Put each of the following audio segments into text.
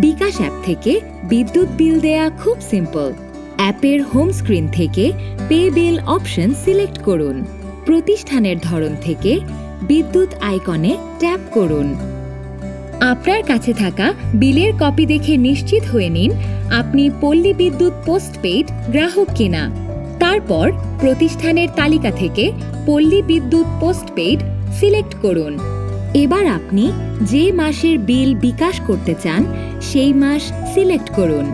বিকাশ app থেকে বিদ্যুৎ বিল দেয়া খুব সিম্পল। অ্যাপের হোম স্ক্রিন থেকে পে বিল অপশন সিলেক্ট করুন। প্রতিষ্ঠানের ধরন থেকে বিদ্যুৎ আইকনে ট্যাপ করুন। আপনার কাছে থাকা বিলের কপি দেখে নিশ্চিত হয়ে নিন আপনি পল্লী বিদ্যুৎ পোস্টপেইড গ্রাহক কিনা। তারপর প্রতিষ্ঠানের তালিকা থেকে পল্লী বিদ্যুৎ পোস্টপেইড সিলেক্ট করুন। এবার আপনি যে মাসের বিল বিকাশ করতে চান সেই মাস সিলেক্ট করুন।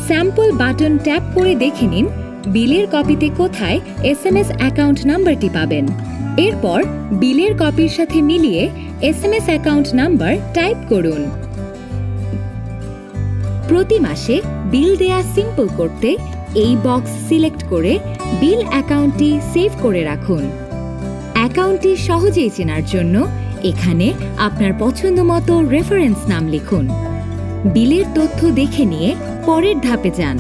স্যাম্পল বাটন ট্যাপ করে দেখে নিন বিলের কপিতে কোথায় এসএমএস অ্যাকাউন্ট নাম্বারটি পাবেন। এরপর বিলের কপির সাথে মিলিয়ে এসএমএস অ্যাকাউন্ট নাম্বার টাইপ করুন। প্রতি মাসে বিল দেয়া সিম্পল করতে এই বক্স সিলেক্ট করে বিল অ্যাকাউন্টটি সেভ করে রাখুন। অ্যাকাউন্টটি সহজেই চেনার জন্য এখানে আপনার পছন্দমতো রেফারেন্স নাম লিখুন। বিলের তথ্য দেখে নিয়ে পরের ধাপে যান।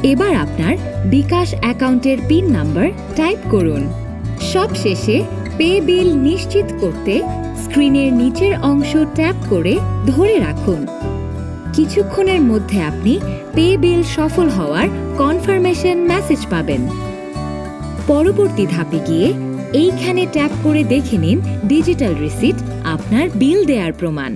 এবার আপনার বিকাশ অ্যাকাউন্টের পিন নাম্বার টাইপ করুন। সবশেষে পে বিল নিশ্চিত করতে স্ক্রিনের নিচের অংশ ট্যাপ করে ধরে রাখুন। কিছুক্ষণের মধ্যে আপনি পে বিল সফল হওয়ার কনফার্মেশন মেসেজ পাবেন। পরবর্তী ধাপে গিয়ে এইখানে ট্যাপ করে দেখে নিন ডিজিটাল রিসিট আপনার বিল দেয়ার প্রমাণ।